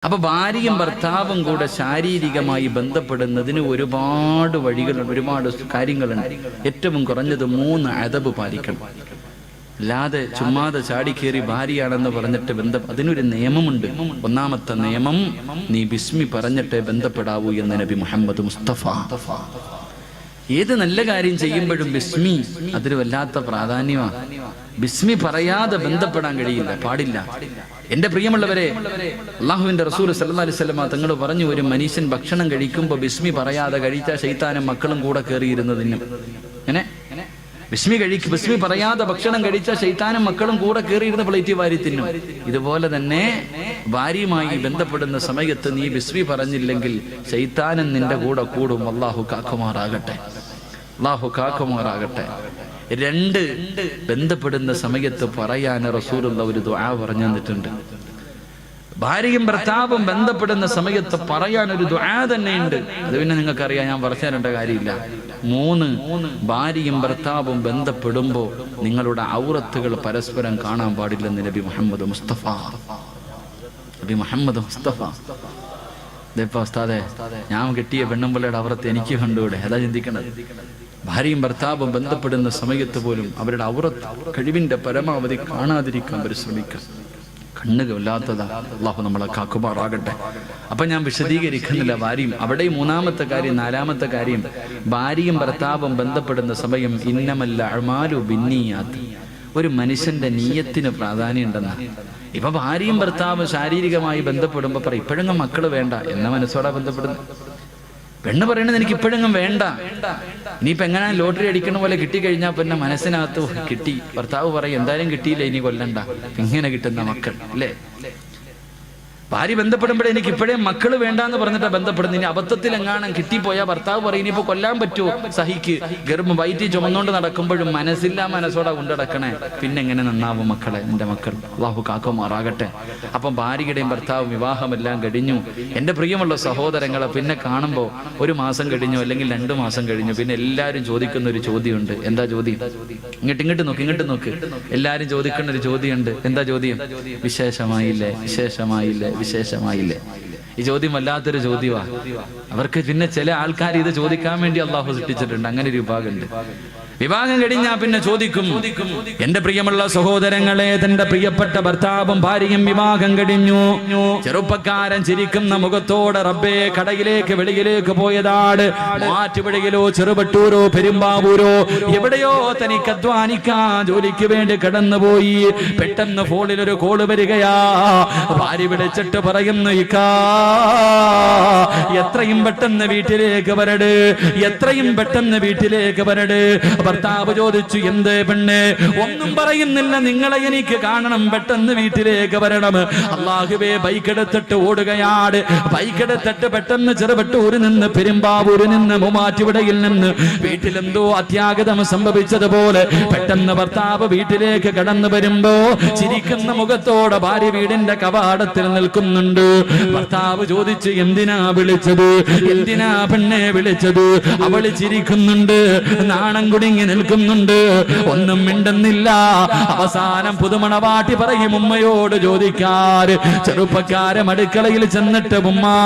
അപ്പൊ ഭാര്യയും ഭർത്താവും കൂടെ ശാരീരികമായി ബന്ധപ്പെടുന്നതിന് ഒരുപാട് വഴികളുണ്ട്, ഒരുപാട് കാര്യങ്ങളുണ്ട്. ഏറ്റവും കുറഞ്ഞത് 3 അദബ് പാലിക്കണം. അല്ലാതെ ചുമ്മാതെ ചാടിക്കേറി ഭാര്യയാണെന്ന് പറഞ്ഞിട്ട് അതിനൊരു നിയമമുണ്ട്. ഒന്നാമത്തെ നിയമം, നീ ബിസ്മി പറഞ്ഞിട്ടേ ബന്ധപ്പെടാവൂ എന്ന് നബി മുഹമ്മദ് മുസ്തഫ. ഏത് നല്ല കാര്യം ചെയ്യുമ്പോഴും ബിസ്മി അതൊരു വല്ലാത്ത പ്രാധാന്യമാണ്. ബിസ്മി പറയാതെ ബന്ധപ്പെടാൻ കഴിയില്ല, പാടില്ല. എന്റെ പ്രിയമുള്ളവരെ, അല്ലാഹുവിന്റെ റസൂൽ സല്ലല്ലാഹു അലൈഹി വസല്ലം തങ്ങൾ പറഞ്ഞു, ഒരു മനുഷ്യൻ ഭക്ഷണം കഴിക്കുമ്പോൾ ബിസ്മി പറയാതെ കഴിച്ചാൽ ശൈത്താനും മക്കളും കൂടെ കയറിയിരുന്നതിനും. ബിസ്മി പറയാതെ ഭക്ഷണം കഴിച്ചാൽ ശൈത്താനും മക്കളും കൂടെ കയറിയിരുന്ന പ്ലേറ്റ് വാരി തിന്നും. ഇതുപോലെ തന്നെ ഭാര്യയുമായി ബന്ധപ്പെടുന്ന സമയത്ത് നീ ബിസ്മി പറഞ്ഞില്ലെങ്കിൽ ശൈത്താനും നിന്റെ കൂടെ കൂടും. അല്ലാഹു കാക്കുമാറാകട്ടെ, അല്ലാഹു കാക്കുമാറാകട്ടെ. 2 ബന്ധപ്പെടുന്ന സമയത്ത് പറയാൻ റസൂലുള്ള ഒരു ദുആ പറഞ്ഞു തന്നിട്ടുണ്ട്. ഭാര്യയും ഭർത്താവും ബന്ധപ്പെടുന്ന സമയത്ത് പറയാൻ ഒരു ദുആ തന്നെയുണ്ട്. അത് പിന്നെ നിങ്ങൾക്കറിയാം, ഞാൻ പറഞ്ഞു തരേണ്ട കാര്യമില്ല. 3 ഭാര്യയും ഭർത്താവും ബന്ധപ്പെടുമ്പോൾ നിങ്ങളുടെ ഔറത്തുകൾ പരസ്പരം കാണാൻ പാടില്ലെന്ന് നബി മുഹമ്മദ് മുസ്തഫ. നബി മുഹമ്മദ് മുസ്തഫ. ഇതിപ്പോ ഉസ്താദേ, ഞാൻ കെട്ടിയ പെണ്ണുമ്പിള്ളയുടെ ഔറത്ത് എനിക്ക് കണ്ടുകൂടെ? അതാ ചിന്തിക്കണത്. ഭാര്യയും ഭർത്താവും ബന്ധപ്പെടുന്ന സമയത്ത് പോലും അവരുടെ ഔറത്ത് കഴിവിന്റെ പരമാവധി കാണാതിരിക്കാൻ പരിശ്രമിക്കാം. കണ്ണുക വല്ലാത്തതാ. അല്ലാഹു നമ്മളെ കാക്കുമാറാകട്ടെ. അപ്പൊ ഞാൻ വിശദീകരിക്കുന്നില്ല. ഭാര്യയും അവിടെ 3-ാമത്തെ കാര്യം, 4-ാമത്തെ കാര്യം, ഭാര്യയും ഭർത്താവും ബന്ധപ്പെടുന്ന സമയം ഇന്നമൽ അഅ്മാലു ബിന്നിയാത്ത്. ഒരു മനുഷ്യന്റെ നീയത്തിന് പ്രാധാന്യം ഉണ്ടെന്ന്. ഇപ്പൊ ഭാര്യയും ഭർത്താവും ശാരീരികമായി ബന്ധപ്പെടുമ്പോ പറയും, ഇപ്പോഴെങ്കിലും മക്കള് വേണ്ട എന്ന മനസ്സോടാ ബന്ധപ്പെടുന്നത്. പെണ്ണ് പറയണത് എനിക്ക് ഇപ്പോഴെങ്കിലും വേണ്ട, ഇനിയിപ്പോ എങ്ങനെ ലോട്ടറി അടിക്കണ പോലെ കിട്ടിക്കഴിഞ്ഞാൽ പിന്നെ മനസ്സിനകത്ത് കിട്ടി. ഭർത്താവ് പറയും, എന്തായാലും കിട്ടിയില്ല, ഇനി കൊല്ലണ്ട. ഇങ്ങനെ കിട്ടുന്ന മക്കൾ അല്ലേ? ഭാര്യ ബന്ധപ്പെടുമ്പോഴേ എനിക്ക് ഇപ്പോഴേ മക്കള് വേണ്ടാന്ന് പറഞ്ഞിട്ടാ ബന്ധപ്പെടുന്നത്. ഇനി അബദ്ധത്തിൽ എങ്ങാനും കിട്ടിപ്പോയാൽ ഭർത്താവ് പറയും, ഇനിയിപ്പോ കൊല്ലാൻ പറ്റുമോ? സഹിക്ക്. ഗർഭം വയറ്റി ചുമന്നുകൊണ്ട് നടക്കുമ്പോഴും മനസ്സില്ലാ മനസ്സോടെ കൊണ്ടടക്കണേ. പിന്നെ എങ്ങനെ നന്നാവും മക്കളെ, എന്റെ മക്കൾ? അല്ലാഹു കാക്കുമാറാകട്ടെ. അപ്പം ഭാര്യയുടെയും ഭർത്താവും വിവാഹമെല്ലാം കഴിഞ്ഞു. എന്റെ പ്രിയമുള്ള സഹോദരങ്ങളെ, പിന്നെ കാണുമ്പോൾ 1 മാസം കഴിഞ്ഞു അല്ലെങ്കിൽ 2 മാസം കഴിഞ്ഞു, പിന്നെ എല്ലാവരും ചോദിക്കുന്ന ഒരു ചോദ്യമുണ്ട്. എന്താ ചോദ്യം? ഇങ്ങോട്ട് നോക്ക്. എല്ലാരും ചോദിക്കുന്ന ഒരു ചോദ്യമുണ്ട്. എന്താ ചോദ്യം? വിശേഷമായില്ലേ? ഈ ചോദ്യം വല്ലാത്തൊരു ചോദ്യമാണ്. അവർക്ക് പിന്നെ ചില ആൾക്കാർ ഇത് ചോദിക്കാൻ വേണ്ടി അള്ളാഹു സൃഷ്ടിച്ചിട്ടുണ്ട്. അങ്ങനെ ഒരു വിഭാഗമുണ്ട്. വിവാഹം കഴിഞ്ഞാൽ പിന്നെ ചോദിക്കും. എന്റെ പ്രിയമുള്ള സഹോദരങ്ങളെ, തന്റെ പ്രിയപ്പെട്ട ഭർത്താവും ഭാര്യയും വിവാഹം കഴിഞ്ഞു. ചെറുപ്പക്കാരൻ ചിരിക്കുന്ന മുഖത്തോടെ റബ്ബേ കടയിലേക്ക് വെളിയിലേക്ക് പോയതാണ്. മാറ്റുപുഴയിലോ ചെറുവട്ടൂരോ പെരുമ്പാവൂരോ എവിടെയോ തനിക്ക് അധ്വാനിക്കാൻ ജോലിക്ക് വേണ്ടി കടന്നുപോയി. പെട്ടെന്ന് ഫോണിൽ ഒരു കോള് വരികയാ. ഭാര്യ വിളിച്ചിട്ട് പറയുന്നു, ഇക്കാ എത്രയും പെട്ടെന്ന് വീട്ടിലേക്ക് വരട്, എത്രയും പെട്ടെന്ന് വീട്ടിലേക്ക് വരട്. ഭർത്താവ് ചോദിച്ചു, എന്തേ പെണ്ണ്? ഒന്നും പറയുന്നില്ല, നിങ്ങളെ എനിക്ക് കാണണം, പെട്ടെന്ന് വീട്ടിലേക്ക് വരണം. അല്ലാഹുവേ, ബൈക്കെടുത്തിട്ട് ഓടുകയാണ്. ബൈക്കെടുത്തിട്ട് പെട്ടെന്ന് ചെറുവട്ടൂരിൽ നിന്ന് പെരുമ്പാവൂരിൽ നിന്ന് മൂവാറ്റുപുഴയിൽ നിന്ന് വീട്ടിലെന്തോ അത്യാഗതം സംഭവിച്ചതുപോലെ പെട്ടെന്ന് ഭർത്താവ് വീട്ടിലേക്ക് കടന്നു വരുമ്പോ ചിരിക്കുന്ന മുഖത്തോടെ ഭാര്യ വീടിന്റെ കവാടത്തിൽ നിൽക്കുന്നുണ്ട്. ഭർത്താവ് ചോദിച്ചു, എന്തിനാ വിളിച്ചത്? എന്തിനാ പെണ്ണെ വിളിച്ചത്? അവള് ചിരിക്കുന്നുണ്ട്, നാണം കുടുങ്ങി നിൽക്കുന്നുണ്ട്, ഒന്നും മിണ്ടുന്നില്ല. അവസാനം പുതുമണവാട്ടി പറയും, ഉമ്മയോട് ചോദിക്കാറ്. ചെറുപ്പക്കാരൻ അടുക്കളയിൽ ചെന്നിട്ട്, ഉമ്മാ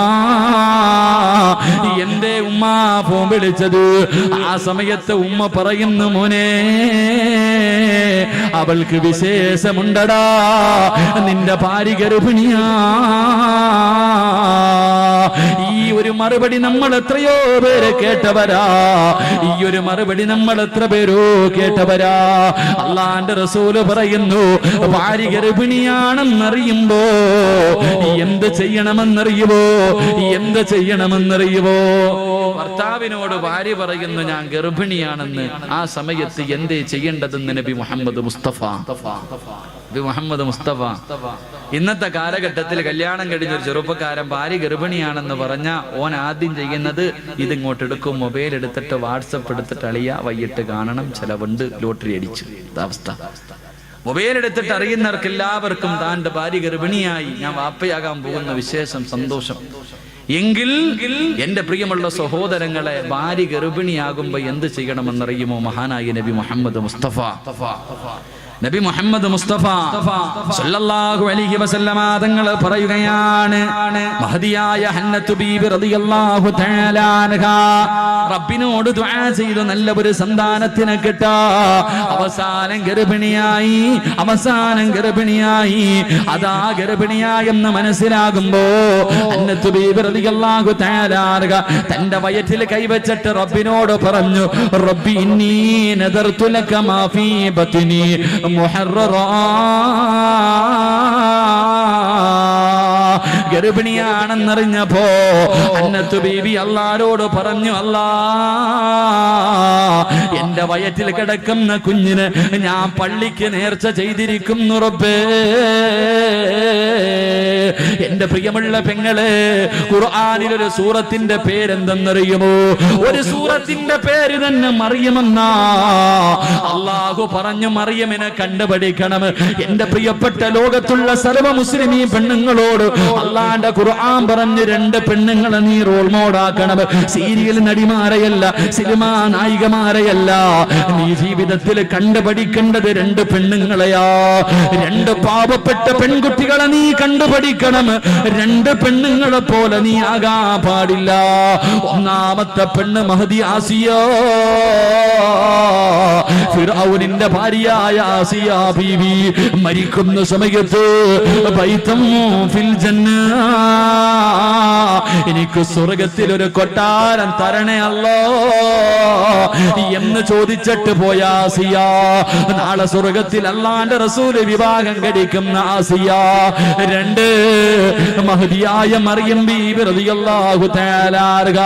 എന്റെ ഉമ്മ ഫോൺ വിളിച്ചത്? ആ സമയത്ത് ഉമ്മ പറയുന്നു, മോനെ അവൾക്ക് വിശേഷമുണ്ടടാ, നിന്റെ ഭാര്യ ഗർഭിണിയാ. ഈ ഒരു മറുപടി നമ്മൾ എത്രയോ പേര് കേട്ടവരാ. ഈ ഒരു മറുപടി നമ്മൾ എത്ര പേരോ കേട്ടവരാ. അല്ലാഹുവിന്റെ റസൂല് പറയുന്നു, ഭാര്യ ഗർഭിണിയാണെന്നറിയുമ്പോ എന്ത് ചെയ്യണമെന്നറിയുമോ? ഭർത്താവിനോട് ഭാര്യ പറയുന്നു, ഞാൻ ഗർഭിണിയാണെന്ന്. ആ സമയത്ത് എന്തേ ചെയ്യേണ്ടതെന്ന് നബി മുഹമ്മദ് മുസ്തഫ. ഇന്നത്തെ കാലഘട്ടത്തിൽ കല്യാണം കഴിഞ്ഞൊരു ചെറുപ്പക്കാരൻ ഭാര്യ ഗർഭിണിയാണെന്ന് പറഞ്ഞ ഓൻ ആദ്യം ചെയ്യുന്നത് ഇതിങ്ങോട്ട് എടുക്കും, മൊബൈൽ എടുത്തിട്ട് വാട്സപ്പ് എടുത്തിട്ട്, അളിയ വൈകിട്ട് കാണണം, ചെലവുണ്ട്, ലോട്ടറി അടിച്ചു. അവസ്ഥ. മൊബൈൽ എടുത്തിട്ട് അറിയുന്നവർക്ക് എല്ലാവർക്കും താൻ്റെ ഭാര്യ ഗർഭിണിയായി, ഞാൻ വാപ്പയാകാൻ പോകുന്ന വിശേഷം, സന്തോഷം. എങ്കിൽ എന്റെ പ്രിയമുള്ള സഹോദരങ്ങളെ, ഭാര്യ ഗർഭിണിയാകുമ്പോ എന്ത് ചെയ്യണമെന്നറിയുമോ? മഹാനായ നബി മുഹമ്മദ് മുസ്തഫ നബി മുഹമ്മദ് മുസ്തഫ സല്ലല്ലാഹു അലൈഹി വസല്ലമ തങ്ങൾ പറയുകയാണ്, മഹദിയായ ഹന്നത്ത് ബീബി റളിയല്ലാഹു തആല അൻഹ റബ്ബിനോട് ദുആ ചെയ്തു നല്ല ഒരു സന്താനത്തിനെ കിട്ടാ. അവസാനം ഗർഭിണിയായി. അതാ ഗർഭിണിയായെന്ന് മനസ്സിലാകുമ്പോ ഹന്നത്ത് ബീബി റളിയല്ലാഹു തആല അൻഹ തന്റെ വയറ്റിൽ കൈവച്ചിട്ട് റബ്ബിനോട് പറഞ്ഞു, റബ്ബി ഇന്നി നദർതു ലക മാ ഫീ ബത്നി മുഹററാ. ഗർഭിണിയാണെന്നറിഞ്ഞപ്പോ ഹന്നത്ത് ബീബി അല്ലാഹുവോട് പറഞ്ഞു, അല്ലാ, എന്റെ വയറ്റിൽ കിടക്കുന്ന കുഞ്ഞിന് ഞാൻ പള്ളിക്ക് നേർച്ച ചെയ്തിരിക്കുന്നു റബ്ബേ. എന്റെ പ്രിയമുള്ള പെങ്ങളെ, ഖുർആനിൽ ഒരു സൂറത്തിന്റെ പേരെന്തെന്നറിയുമോ? ഒരു സൂറത്തിന്റെ പേര് തന്നെ മറിയമെന്നാ. അല്ലാഹു പറഞ്ഞു, മറിയമിനെ കണ്ടുപഠിക്കണം. എന്റെ പ്രിയപ്പെട്ട ലോകത്തുള്ള സർവ്വ മുസ്ലിമീ പെണ്ണുങ്ങളോട് അള്ളാന്റെ ഖുർആൻ പറഞ്ഞു, 2 പെണ്ണുങ്ങളെ നീ റോൾ മോഡാക്കണം. സീരിയൽ നടിമാരെയല്ല, സിനിമാ നായികമാരെയല്ല, നീ ജീവിതത്തിൽ കണ്ടുപഠിക്കേണ്ടത് 2 പെണ്ണുങ്ങളെയാ. 2 പാവപ്പെട്ട പെൺകുട്ടികളെ നീ കണ്ടുപഠിക്കണം. 2 പെണ്ണുങ്ങളെ പോലെ നീ ആകാൻ പാടില്ല. ഒന്നാമത്തെ പെണ്ണ് മഹദി ആസിയ, ഫിർഔനിന്റെ ഭാര്യയായ ആസിയ ബീവി മരിക്കുന്ന സമയത്ത് ബൈതം ഫിൽ ജന്ന, എനിക്ക് സ്വർഗത്തിൽ ഒരു കൊട്ടാരം തരണേ അല്ലോ എന്ന് ചോദിച്ചിട്ട് പോയ ആസിയ, നാളെ സ്വർഗത്തിൽ അല്ലാഹുവിന്റെ റസൂൽ വിവാഹം കഴിക്കുന്ന ആസിയ. 2 മഹദിയായ മറിയം ബീബി റളിയല്ലാഹു തആല അൻഹ,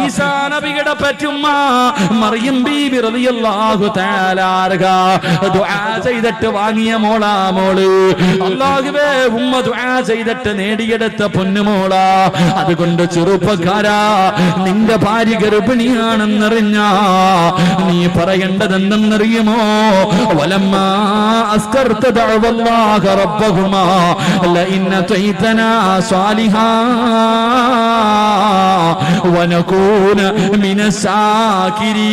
ഈസാ നബിയുടെ പറ്റുമ്മ മറിയം ബീബി റളിയല്ലാഹു തആല അൻഹ ദുആ ചെയ്തിട്ട് വാങ്ങിയ മോളാ മോള്. അല്ലാഹുവേ, ഉമ്മ ദുആ ചെയ്തിട്ട് നേടിയെടുത്ത പൊന്നുമോള. അതുകൊണ്ട് ചെറുപ്പക്കാരാ, നിന്റെ ഭാര്യ ഗർഭിണിയാണെന്നറിഞ്ഞ നീ പറയേണ്ടത് എന്തെന്നറിയുമോ? വലമ്മാ അസ്കർത ദഅവല്ലാഹ റബ്ബഹുമാ ലഇൻ അതൈതനാ സ്വാലിഹാ വനകൂന മിനസ്സാകിരീൻ.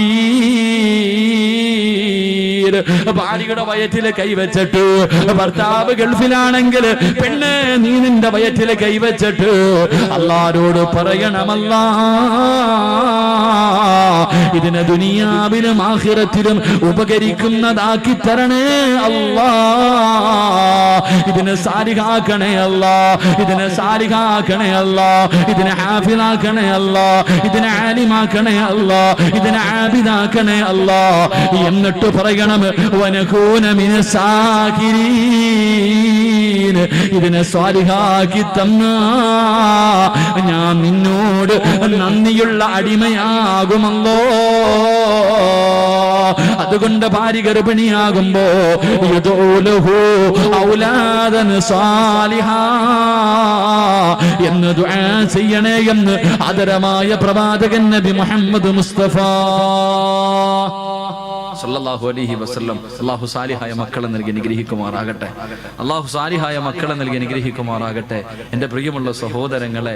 ഭാര്യയുടെ വയറ്റിൽ കൈവച്ചിട്ട്, ഭർത്താവ് ഗൾഫിലാണെങ്കിൽ പെണ്ണ് നീ നിന്റെ വയറ്റിൽ കൈവച്ചിട്ട് അല്ലാഹുവോട് പറയണമല്ലാ, ഇതിനെ ദുനിയാവിലും ആഖിറത്തിലും ഉപകരിക്കുന്നതാക്കി തരണേ അല്ലാ, ഇതിനെ സാലിഹാക്കണേ അല്ലാ, ഇതിനെ സാലിഹാക്കണേ അല്ലാ, ഇതിനെ ഹാഫിളാക്കണേ അല്ലാ, ഇതിനെ ആലിമാക്കണേ അല്ലാ, ഇതിനെ ആബിദാക്കണേ അല്ലാ. എന്നിട്ട് പറയണം, വനകൂന മിനസ്സാകിരീൻ, ഇതിനെ സ്വാലിഹാക്കി തന്ന ഞാൻ നിന്നോട് നന്ദിയുള്ള അടിമയാകുമല്ലോ. അതുകൊണ്ട് ഭാര്യ ഗർഭിണിയാകുമ്പോ യദൂലഹു ഔലാദൻ സാലിഹാ എന്ന് ദുആ ചെയ്യണേ എന്ന് ആദരമായ പ്രവാചകൻ നബി മുഹമ്മദ് മുസ്തഫ സല്ലല്ലാഹു അലൈഹി വസല്ലം. അല്ലാഹു സാലിഹായ മക്കളെ നൽകി അനുഗ്രഹിക്കുമാറാകട്ടെ. അല്ലാഹു സാലിഹായ മക്കളെ നൽകി അനുഗ്രഹിക്കുമാറാകട്ടെ. എൻ്റെ പ്രിയമുള്ള സഹോദരങ്ങളെ,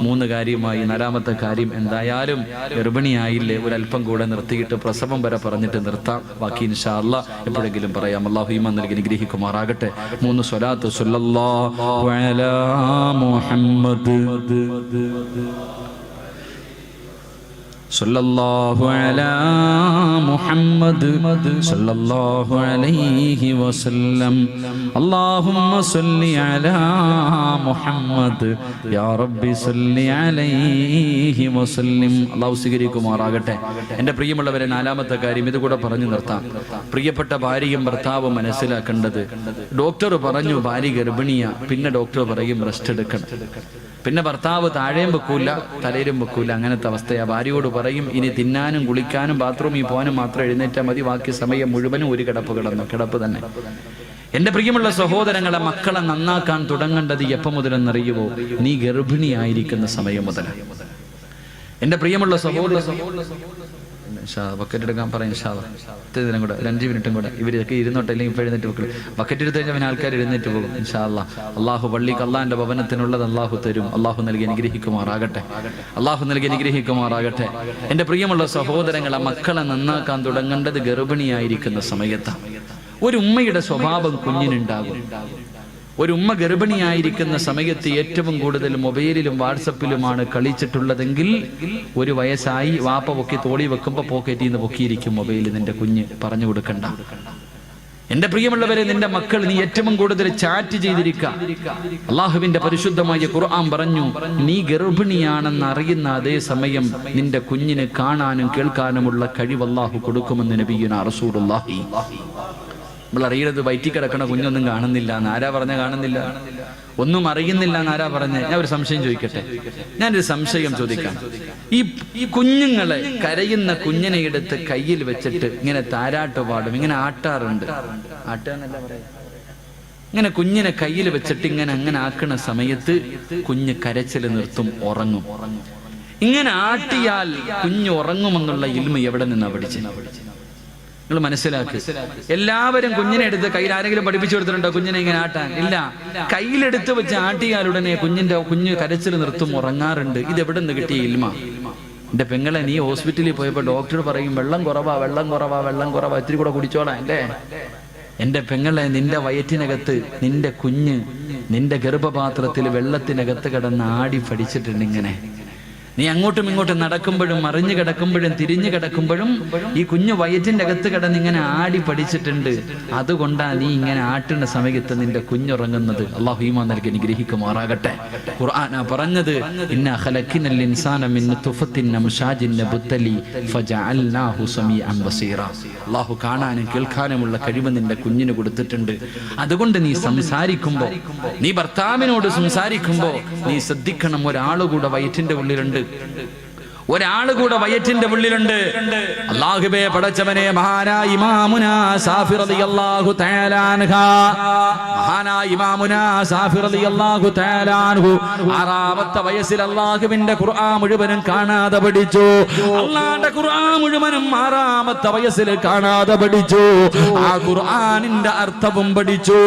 മൂന്ന് കാര്യമായി 4ാമത്തെ കാര്യം, എന്തായാലും ഗർഭിണിയായില്ലേ, ഒരല്പം കൂടെ നിർത്തിയിട്ട് പ്രസവം വരെ പറഞ്ഞിട്ട് നിർത്താം. ബാക്കി ഇൻഷാ അല്ലാഹ് എപ്പോഴെങ്കിലും പറയാം. അല്ലാഹു ഈമാൻ നൽകി അനുഗ്രഹിക്കുമാറാകട്ടെ. 3 സ്വലാത്ത് സല്ലല്ലാഹു അലാ മുഹമ്മദ് സല്ലല്ലാഹു അലാ മുഹമ്മദ് സല്ലല്ലാഹു അലൈഹി വസല്ലം. അല്ലാഹുമ്മ സല്ലി അലാ മുഹമ്മദ് യാ റബ്ബി സല്ലി അലൈഹി വസല്ലം. അല്ലാഹു സ്വീകരിക്കുമാറാകട്ടെ. എൻ്റെ പ്രിയമുള്ളവരെ, 4ാമത്തെ കാര്യം ഇതുകൂടെ പറഞ്ഞു നിർത്താം. പ്രിയപ്പെട്ട ഭാര്യയും ഭർത്താവും മനസ്സിലാക്കേണ്ടത്, ഡോക്ടർ പറഞ്ഞു ഭാര്യ ഗർഭിണിയ, പിന്നെ ഡോക്ടർ പറയും റെസ്റ്റ് എടുക്കണം. പിന്നെ ഭർത്താവ് താഴെയും വെക്കൂല തലയിലും വെക്കൂല, അങ്ങനത്തെ അവസ്ഥയാ. ഭാര്യയോട് പറയും, ഇനി തിന്നാനും കുളിക്കാനും ബാത്റൂമിൽ പോകാനും മാത്രം എഴുന്നേറ്റാൽ മതി, ബാക്കി സമയം മുഴുവനും ഒരു കിടപ്പ് തന്നെ. എൻ്റെ പ്രിയമുള്ള സഹോദരങ്ങളെ, മക്കളെ നന്നാക്കാൻ തുടങ്ങേണ്ടത് എപ്പോൾ മുതലെന്നറിയുമോ? നീ ഗർഭിണിയായിരിക്കുന്ന സമയം മുതലാണ്. എൻ്റെ പ്രിയമുള്ള സഹോദര, ബക്കറ്റ് എടുക്കാൻ പറയും. ഇതിനും കൂടെ 5 മിനിറ്റും കൂടെ ഇവരൊക്കെ ഇരുന്നോട്ടെ, അല്ലെങ്കിൽ ഇപ്പോൾ എഴുന്നേറ്റ് വെക്കും. ബക്കറ്റ് എടുത്ത് കഴിഞ്ഞാൽ ആൾക്കാർ എഴുന്നേറ്റ് പോകും. ഇൻഷാ അല്ലാഹ്. അള്ളാഹു പള്ളിക്ക് അള്ളാഹിന്റെ ഭവനത്തിനുള്ളത് അള്ളാഹു തരും. അള്ളാഹു നൽകി അനുഗ്രഹിക്കുമാറാകട്ടെ. അള്ളാഹു നൽകി അനുഗ്രഹിക്കുമാറാകട്ടെ. എൻ്റെ പ്രിയമുള്ള സഹോദരങ്ങളെ, മക്കളെ നന്നാക്കാൻ തുടങ്ങേണ്ടത് ഗർഭിണിയായിരിക്കുന്ന സമയത്താണ്. ഒരു ഉമ്മയുടെ സ്വഭാവം കുഞ്ഞിനുണ്ടാകും. ഒരു ഉമ്മ ഗർഭിണിയായിരിക്കുന്ന സമയത്ത് ഏറ്റവും കൂടുതൽ മൊബൈലിലും വാട്സപ്പിലുമാണ് കളിച്ചിട്ടുള്ളതെങ്കിൽ 1 വയസ്സായി വാപ്പ പൊക്കി തോളി വെക്കുമ്പോ പോക്കറ്റിൽ നിന്ന് പൊക്കിയിരിക്കും മൊബൈൽ. നിന്റെ കുഞ്ഞ് പറഞ്ഞു കൊടുക്കണ്ട. എന്റെ പ്രിയമുള്ളവരെ, നിന്റെ മക്കൾ നീ ഏറ്റവും കൂടുതൽ ചാറ്റ് ചെയ്തിരിക്കുക. അള്ളാഹുവിന്റെ പരിശുദ്ധമായ ഖുർആൻ പറഞ്ഞു, നീ ഗർഭിണിയാണെന്ന് അറിയുന്ന അതേ സമയം നിന്റെ കുഞ്ഞിന് കാണാനും കേൾക്കാനുമുള്ള കഴിവ് അള്ളാഹു കൊടുക്കുമെന്ന് നബിയുനാ റസൂലുള്ളാഹി. നമ്മൾ അറിയുന്നത് വയറ്റിൽ കിടക്കണ കുഞ്ഞൊന്നും കാണുന്നില്ല എന്ന് ആരാ പറഞ്ഞ? കാണുന്നില്ല, ഒന്നും അറിയുന്നില്ല എന്നാരാ പറഞ്ഞ? ഞാൻ ഒരു സംശയം ചോദിക്കട്ടെ, ഞാനൊരു സംശയം ചോദിക്കാം. ഈ കുഞ്ഞുങ്ങളെ, കരയുന്ന കുഞ്ഞിനെ എടുത്ത് കയ്യിൽ വെച്ചിട്ട് ഇങ്ങനെ താരാട്ട് പാടും, ഇങ്ങനെ ആട്ടാറുണ്ട്. ആട്ടാന്നല്ല പറയാ, ഇങ്ങനെ കുഞ്ഞിനെ കയ്യിൽ വെച്ചിട്ട് ഇങ്ങനെ ആക്കണ സമയത്ത് കുഞ്ഞ് കരച്ചിൽ നിർത്തും, ഉറങ്ങും. ഇങ്ങനെ ആട്ടിയാൽ കുഞ്ഞ് ഉറങ്ങുമെന്നുള്ള ഇൽമ എവിടെ നിന്നാ പഠിച്ചത്? നിങ്ങൾ മനസ്സിലാക്കി. എല്ലാവരും കുഞ്ഞിനെ എടുത്ത് കയ്യിൽ ആരെങ്കിലും പഠിപ്പിച്ചു കൊടുത്തിട്ടുണ്ടോ കുഞ്ഞിനെ ഇങ്ങനെ ആട്ടാൻ? ഇല്ല. കയ്യിലെടുത്ത് വെച്ച് ആട്ടിയാൽ ഉടനെ കുഞ്ഞ് കരച്ചിൽ നിർത്തും, ഉറങ്ങാറുണ്ട്. ഇത് എവിടെ നിന്ന് കിട്ടിയ ഇൽമ? എന്റെ പെങ്ങളെ, നീ ഹോസ്പിറ്റലിൽ പോയപ്പോ ഡോക്ടർ പറയും വെള്ളം കുറവാ, ഇത്തിരി കൂടെ കുടിച്ചോളാം. എന്റെ പെങ്ങളെ, നിന്റെ വയറ്റിനകത്ത് നിന്റെ കുഞ്ഞ് നിന്റെ ഗർഭപാത്രത്തിൽ വെള്ളത്തിനകത്ത് കിടന്ന് ആടി പഠിച്ചിട്ടുണ്ട്. ഇങ്ങനെ നീ അങ്ങോട്ടും ഇങ്ങോട്ടും നടക്കുമ്പോഴും മറിഞ്ഞു കിടക്കുമ്പോഴും തിരിഞ്ഞു കിടക്കുമ്പോഴും ഈ കുഞ്ഞു വയറ്റിന്റെ അകത്ത് കിടന്ന് ഇങ്ങനെ ആടി പഠിച്ചിട്ടുണ്ട്. അതുകൊണ്ടാ നീ ഇങ്ങനെ ആട്ടുന്ന സമയത്ത് നിന്റെ കുഞ്ഞുറങ്ങുന്നത്. അല്ലാഹു ഈമാൻ നൽകി അനുഗ്രഹിക്കുമാറാകട്ടെ. ഖുർആനാ പറഞ്ഞത്, ഇന്നാ ഖലഖനൽ ഇൻസാന മിൻ നുത്ഫത്തിൻ അംശാജിൻ നബ്തലി ഫജഅൽനാഹു സമീഅൻ ബസീറ. അല്ലാഹു കാണാനും കേൾക്കാനുമുള്ള കഴിവ് നിന്റെ കുഞ്ഞിന് കൊടുത്തിട്ടുണ്ട്. അതുകൊണ്ട് നീ സംസാരിക്കുമ്പോ, നീ ഭർത്താവിനോട് സംസാരിക്കുമ്പോ നീ ശ്രദ്ധിക്കണം, ഒരാളുകൂടെ വയറ്റിന്റെ ഉള്ളിലുണ്ട്, ഒരാളുകൂടെ വയറ്റിന്റെ ഉള്ളിലുണ്ട്. അല്ലാഹുവേ പടച്ചവനെ, മഹാനായ ഇമാമുനാ സാഫി റളിയല്ലാഹു തആല അൻഹു, മഹാനായ ഇമാമുനാ സാഫി റളിയല്ലാഹു തആല അൻഹു 6ാമത്തെ വയസ്സിൽ അല്ലാഹുവിന്റെ ഖുർആൻ മുഴുവനും കാണാതെ പഠിച്ചു. അല്ലാഹുവിന്റെ ഖുർആൻ മുഴുവനും 6ാമത്തെ വയസ്സിൽ കാണാതെ പഠിച്ചു. ആ ഖുർആനിന്റെ അർത്ഥവും പഠിച്ചു.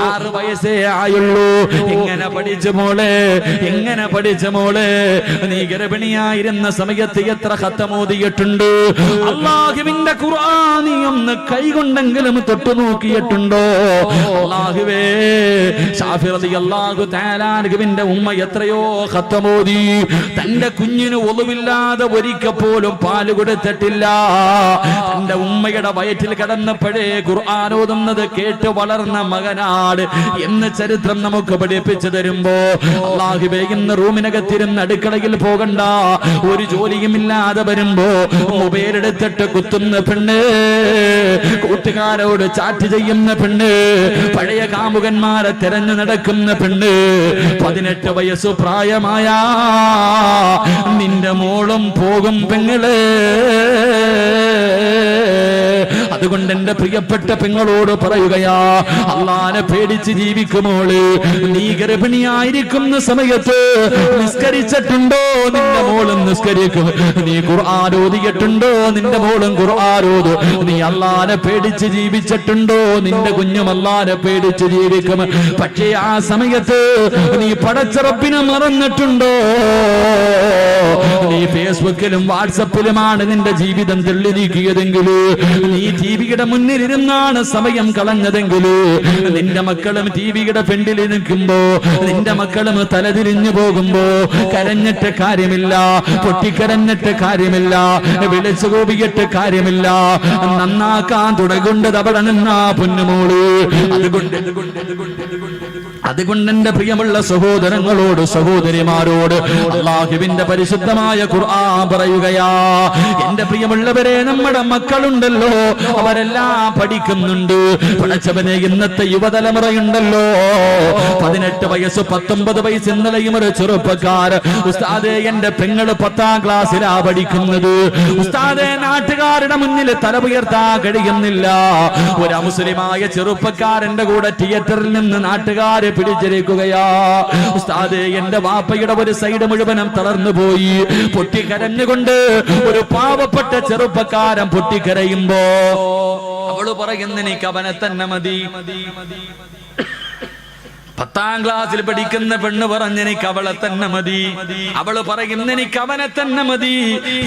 6 വയസ്സേ ആയുള്ളൂ. എങ്ങനെ പഠിച്ചു മോളെ, നീ ഗർഭിണിയായിരുന്ന സമയത്ത് എത്ര ഖത്തം ഓതിയിട്ടുണ്ട്? അല്ലാഹുവിന്റെ ഖുർആൻ നീ ഒന്ന് കൈകൊണ്ടെങ്കിലും തൊട്ടു നോക്കിയിട്ടുണ്ടോ? അല്ലാഹുവേ, ശാഫി റളിയല്ലാഹു തആല അൻഹുവിന്റെ ഉമ്മ എത്രയോ ഖത്തം ഓതി. തന്റെ കുഞ്ഞിന് ഒളുവില്ലാതെ ഒരിക്കൽ പോലും പാല് കൊടുത്തിട്ടില്ല. തന്റെ ഉമ്മയുടെ വയറ്റിൽ കിടന്നപ്പോഴേ ഖുർആൻ ഓതുന്നത് കേട്ട് വളർന്ന മകനാട് എന്ന് ചരിത്രം നമുക്ക് പഠിപ്പിച്ചു തരുമ്പോ, അല്ലാഹുവേ, ഇന്ന് റൂമിനകത്തിരുന്ന് അടുക്കളയിൽ പോകണ്ട, ഒരു ജോലിയുമില്ലാതെ വരുമ്പോ മൊബൈൽ എടുത്തിട്ട് കുത്തുന്ന പെണ്ണ്, കൂട്ടുകാരോട് ചാറ്റ് ചെയ്യുന്ന പെണ്ണ്, പഴയ കാമുകന്മാരെ തെരഞ്ഞു നടക്കുന്ന പെണ്ണ്, 18 വയസ്സ് പ്രായമായ നിന്റെ മോളും പോകും പെങ്ങളെ. അതുകൊണ്ട് എന്റെ പ്രിയപ്പെട്ട പെങ്ങളോട് പറയുകയാ, അല്ലാഹനെ പേടിച്ച് ജീവിക്കുമോള്. നീ ഗർഭിണിയായിരിക്കുന്ന സമയത്ത് നിസ്കരിച്ചിട്ടുണ്ടോ? നിന്റെ മോളും നിസ്കരിക്കും. നീ ഖുർആൻ ഓതിയിട്ടുണ്ടോ? നിന്റെ മോളും ഖുർആൻ ഓതും. നീ അല്ലാഹനെ പേടിച്ച് ജീവിച്ചിട്ടുണ്ടോ? നിന്റെ കുഞ്ഞും അല്ലാഹനെ പേടിച്ച് ജീവിക്കും. പക്ഷേ ആ സമയത്ത് നീ പടച്ച റബ്ബിനെ മറന്നിട്ടുണ്ടോ? നീ ഫേസ്ബുക്കിലും വാട്സപ്പിലുമാണ് നിന്റെ ജീവിതം തെള്ളി നീക്കിയതെങ്കിൽ, നീ ടിവിയുടെ മുന്നിലിരുന്നാണ് സമയം കളഞ്ഞതെങ്കിൽ, നിന്റെ മക്കളും ടിവിയുടെ ഫ്രണ്ടിൽ നിൽക്കുമ്പോ, നിന്റെ മക്കളും തലതിരിഞ്ഞു പോകുമ്പോ കരഞ്ഞിട്ട് കാര്യമില്ല, പൊട്ടിക്കരഞ്ഞിട്ട് കാര്യമില്ല, വിളിച്ചു കൂപിയിട്ട് കാര്യമില്ല. നന്നാക്കാൻ തുടങ്ങേണ്ടത് അവിടെ നിന്നാ പൊന്നുമോള്. അതുകൊണ്ട് എന്റെ പ്രിയമുള്ള സഹോദരങ്ങളോട് സഹോദരിമാരോട് അല്ലാഹുവിന്റെ പരിശുദ്ധമായ ഖുർആൻ പറയുകയാ, എന്റെ പ്രിയമുള്ളവരെ, നമ്മുടെ മക്കളുണ്ടല്ലോ, അവരെല്ലാം പഠിക്കുന്നുണ്ട്. പഠിച്ചവനെ, ഇന്നത്തെ യുവതലമുറയുണ്ടല്ലോ, 18 വയസ്സ് 19 വയസ്സ്. ഇന്നലെയും ഒരു ചെറുപ്പക്കാർ, ഉസ്താദേ, എന്റെ പെങ്ങള് 10ാം ക്ലാസ്സിലാ പഠിക്കുന്നത്. ഉസ്താദേ, നാട്ടുകാരുടെ മുന്നിൽ തല ഉയർത്താൻ കഴിയുന്നില്ല. ഒരു മുസ്ലിമായ ചെറുപ്പക്കാരന്റെ കൂടെ തിയേറ്ററിൽ നിന്ന് നാട്ടുകാരെ പിടിച്ചിരിക്കുകയാ. ഉസ്താദേ, എന്റെ വാപ്പയുടെ ഒരു സൈഡ് മുഴുവനും തളർന്നു പോയി. പൊട്ടിക്കരഞ്ഞുകൊണ്ട് ഒരു പാവപ്പെട്ട ചെറുപ്പക്കാരൻ പൊട്ടിക്കരയുമ്പോ അവള് പറയുന്ന, എനിക്ക് അവനെ തന്നെ മതി. 10ാം ക്ലാസ്സിൽ പഠിക്കുന്ന പെണ്ണ് പറഞ്ഞെനിക്ക് അവളെ തന്നെ മതി. അവള് പറയുന്ന എനിക്ക് അവനെ തന്നെ മതി.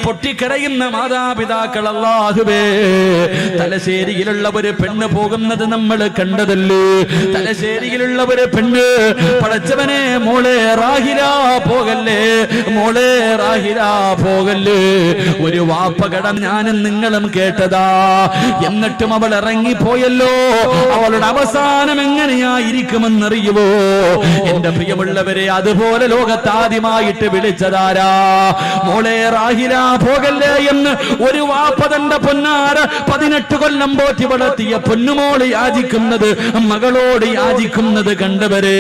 പൊട്ടിക്കരയുന്ന മാതാപിതാക്കൾ, അല്ലാഹുവേ, തലശ്ശേരിയിലുള്ള ഒരു പെണ്ണ് പോകുന്നത് നമ്മൾ കണ്ടതല്ലേ? തലശ്ശേരിയിലുള്ള ഒരു പെണ്ണ്, പടച്ചവനെ, മോളെ റാഹില പോകല്ലേ, മോളെ റാഹില പോകല്ലേ. ഒരു വാപ്പ കടം ഞാനും നിങ്ങളും കേട്ടതാ. എന്നിട്ടും അവൾ ഇറങ്ങിപ്പോയല്ലോ. അവളുടെ അവസാനം എങ്ങനെയായിരിക്കുമെന്നറിയുമോ? എന്റെ പ്രിയമുള്ളവരെ, അതുപോലെ ലോകത്താദ്യമായിട്ട് വിളിച്ചതാരാ? മോളെ റാഹില പോകല്ലേ എന്ന് ഒരു വാപ്പ തന്റെ പൊന്നാര 18 കൊല്ലം പോറ്റി വളർത്തിയ പൊന്നുമോള് യാചിക്കുന്നത്, മകളോട് യാചിക്കുന്നത് കണ്ടവര്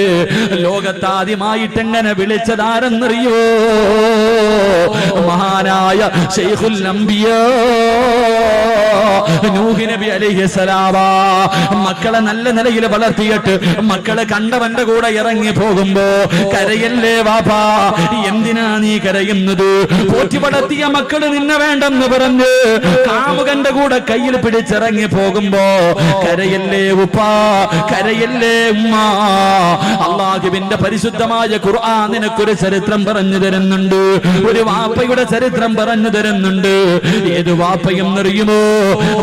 ലോകത്താദ്യമായിട്ട് എങ്ങനെ വിളിച്ചതാരെന്നറിയോ? മഹാനായ ശൈഖുൽ അംബിയാ നൂഹ് നബി അലൈഹിസ്സലാം. മക്കളെ നല്ല നിലയിൽ വളർത്തിയിട്ട് മക്കളെ കണ്ടവന്റെ കൂടെ ഇറങ്ങി പോകുമ്പോ കരയല്ലേ വാപ്പാ? എന്തിനാ നീ കരയുന്നത്? പോറ്റി വളർത്തിയ മക്കള് നിന്നെ വേണ്ടെന്ന് പറഞ്ഞ് കാമുകന്റെ കൂടെ കയ്യിൽ പിടിച്ചിറങ്ങി പോകുമ്പോ കരയല്ലേ ഉപ്പാ, കരയല്ലേ ഉമ്മ? അല്ലാഹുവിന്റെ പരിശുദ്ധമായ ഖുർആൻ നിനക്കൊരു ചരിത്രം പറഞ്ഞു തരുന്നുണ്ട്. ഒരു വാപ്പയുടെ ചരിത്രം പറഞ്ഞു തരുന്നുണ്ട്. ഏത് വാപ്പയും അറിയുമോ?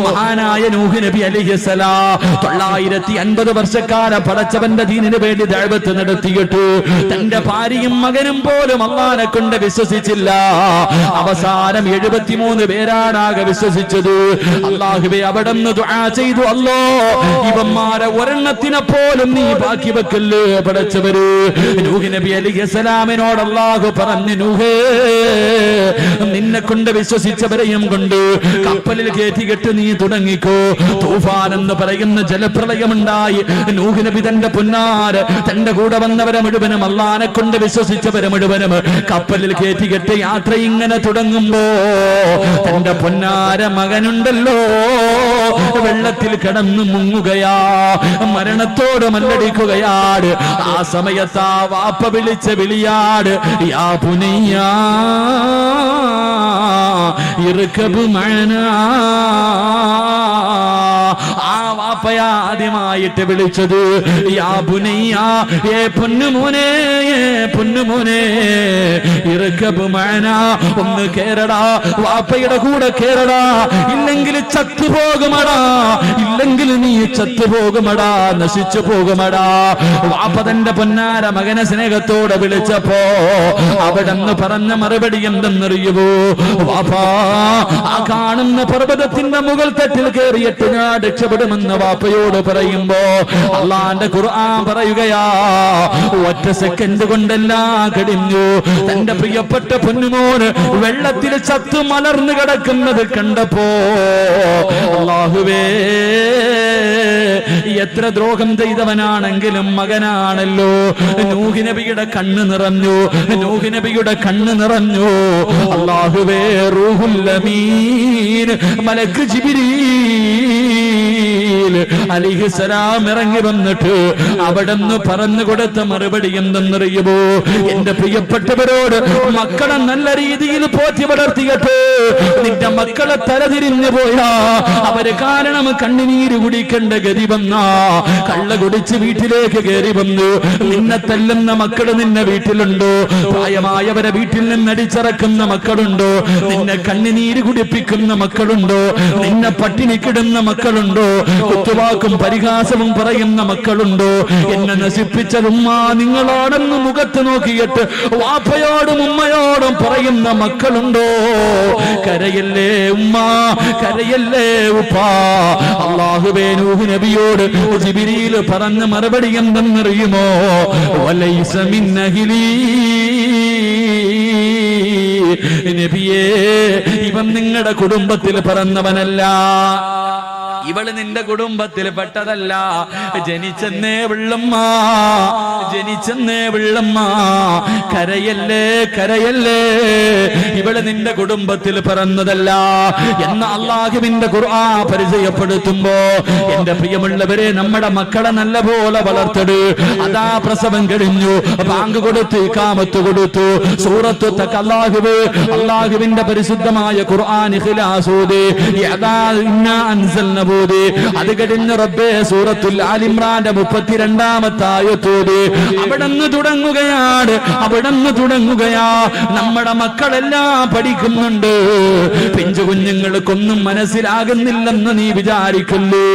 മഹാനായ നൂഹ് നബി അലൈഹിസ്സലാം 950 വർഷക്കാലം പടച്ചവന്റെ ദീനിന് വേണ്ടി ദഅവത്ത് നടത്തിയിട്ട് തന്റെ ഭാര്യയും മകനും പോലും അല്ലാഹനെ കൊണ്ട് വിശ്വസിച്ചില്ല. അവസാനം 73 പേരാണാകെ വിശ്വസിച്ചത്. അല്ലാഹുവേ, അവിടുന്ന് ദുആ ചെയ്തു, അല്ലാ, ഇവന്മാരെ ഒരെണ്ണത്തിനെ പോലും നീ ബാക്കി വെക്കല്ലേ പടച്ചവര്. നൂഹ് നബി അലൈഹിസ്സലാമിനോട് അല്ലാഹു പറഞ്ഞു, നൂഹേ, നിന്നെ കൊണ്ട് വിശ്വസിച്ചവരെയും കൊണ്ട് കപ്പലിൽ കയറ്റിക്കെട്ട് നീ തുടങ്ങിക്കോ. തൂഫാൻ എന്ന് പറയുന്ന ജലപ്രളയമുണ്ടായി. നൂഹ് നബി തന്റെ പൊന്നാര് തന്റെ കൂടെ വന്നവരെ മുഴുവനും അല്ലാഹനെ കൊണ്ട് വിശ്വസിച്ചവരെ മുഴുവനും കപ്പലിൽ കയറ്റിക്കെട്ട് യാത്ര ഇങ്ങനെ തുടങ്ങുമ്പോ തന്റെ പൊന്നാര മകനുണ്ടല്ലോ വെള്ളത്തിൽ കിടന്നു മുങ്ങുകയാ, മരണത്തോട് മല്ലടിക്കുകയാണ്. ആ സമയത്ത് ആ വാപ്പ വിളിച്ച വിളിയാട്, യാ പുനയ്യാ ഇർകബ് മഅനാ. ആ വാപ്പയാ ആദ്യമായിട്ട് വിളിച്ചത് യാ ബുനയ്യാ, ഏ പൊന്നുമോനെ, പൊന്നുമോനെ, ഇർകബ് മഅനാ, ഒന്ന് കേറടാ, വാപ്പയുടെ കൂടെ കേറടാ, ഇല്ലെങ്കിൽ ചത്തുപോകുമടാ, ഇല്ലെങ്കിൽ നീ ചത്തുപോകുമടാ, നശിച്ചു പോകുമടാ. വാപ്പ തന്റെ പൊന്നാര മകനെ സ്നേഹത്തോടെ വിളിച്ചപ്പോ അവിടെന്ന് പറഞ്ഞ മറുപടി എന്തെന്നറിയുമോ? വാപ്പാ, ആ കാണുന്ന പർവ്വതത്തിന്റെ മുകൾ തട്ടിൽ കയറിയിട്ട് ഞാൻ രക്ഷപ്പെടുമെന്ന് വാപ്പയോട് പറയുമ്പോ അല്ലാഹുവിന്റെ ഖുർആൻ പറയുകയാ, ഒറ്റ സെക്കൻഡ് കൊണ്ടെല്ലാം കഴിഞ്ഞു. തന്റെ പ്രിയപ്പെട്ട പൊന്നുമോന് വെള്ളത്തിൽ ചത്തു മലർന്നു കിടക്കുന്നത് കണ്ടപ്പോ അല്ലാഹുവേ, എത്ര ദ്രോഹം ചെയ്തവനാണെങ്കിലും മകനാണല്ലോ. നൂഹ് നബിയുടെ കണ്ണ് നിറഞ്ഞു, നൂഹ് നബിയുടെ കണ്ണ് നിറഞ്ഞു. അല്ലാഹുവേ, റൂഹുൽ അമീൻ മലക്ക് ജിബ്രീൽ അലൈഹിസ്സലാം ഇറങ്ങി വന്നിട്ട് അവിടെന്ന് പറഞ്ഞു കൊടുത്ത മറുപടി എന്തെന്നറിയുമോ? എന്റെ പ്രിയപ്പെട്ടവരോട്, മക്കളെ നല്ല രീതിയിൽ പോറ്റി വളർത്തിയിട്ട് നിന്റെ മക്കളെ തലതിരിഞ്ഞു പോയാ അവര് കാരണം കണ്ണുനീര് കുടിക്കേണ്ട ഗതി വന്നാ, കള്ള കുടിച്ച് വീട്ടിലേക്ക് കയറി വന്നു നിന്നെ തല്ലുന്ന മക്കള് നിന്നെ വീട്ടിലുണ്ടോ? പ്രായമായവരെ വീട്ടിൽ നിന്ന് അടിച്ചിറക്കുന്ന മക്കളുണ്ടോ? നിന്നെ കണ്ണുനീര് കുടിപ്പിക്കുന്ന മക്കളുണ്ടോ? നിന്നെ പട്ടിണിക്കിടുന്ന മക്കളുണ്ടോ? കുത്തുവാക്കും പരിഹാസവും പറയുന്ന മക്കളുണ്ടോ? എന്നെ നശിപ്പിച്ചത് ഉമ്മ നിങ്ങളോടെന്ന് മുഖത്ത് നോക്കിയിട്ട് വാപ്പയോടും ഉമ്മയോടും പറയുന്ന മക്കളുണ്ടോ? കരയല്ലേ ഉമ്മ, കരയല്ലേ ഉപ്പാ. അല്ലാഹുവേ, നൂഹ് നബിയോട് ജിബ്രീൽ പറഞ്ഞ മറുപടി എന്തെന്നറിയുമോ? വലൈസ മിൻ അഹ്ലി, നബിയേ, ഇവൻ നിങ്ങളുടെ കുടുംബത്തിൽ പിറന്നവനല്ല, ഇവള് നിന്റെ കുടുംബത്തിൽ പെട്ടതല്ല. ജനിച്ചെന്നേ വിള്ളമ്മ, ജനിച്ചെന്നേ വിള്ളമ്മ. കരയല്ലേ, കരയല്ലേ, ഇവള് നിന്റെ കുടുംബത്തിൽ പിറന്നതല്ല എന്ന് അല്ലാഹുവിന്റെ ഖുർആൻ പരിചയപ്പെടുത്തുമ്പോ എന്റെ പ്രിയമുള്ളവരെ, നമ്മുടെ മക്കളെ നല്ല പോലെ വളർത്തട്. അതാ പ്രസവം കഴിഞ്ഞു, ബാങ്ക് കൊടുത്തു, ഇഖാമത്ത് കൊടുത്തു, സൂറത്ത് അല്ലാഹുവിന്റെ പരിശുദ്ധമായ ഖുർആൻ ഇഖ്ലാസ് ഓതി, യദാ ഇന്നാ അൻസൽന ഓതി. അത് കഴിഞ്ഞ് റബ്ബേ സൂറത്തുൽ ആൽ ഇംറാന്റെ 32-ാമത്തെ ആയത്ത് ഓതി. അവിടുന്ന് തുടങ്ങുകയാ. നമ്മുടെ മക്കളെല്ലാം പഠിക്കുന്നുണ്ട്. പിഞ്ചു കുഞ്ഞുങ്ങൾക്കൊന്നും മനസ്സിലാകുന്നില്ലെന്ന് നീ വിചാരിക്കല്ലേ.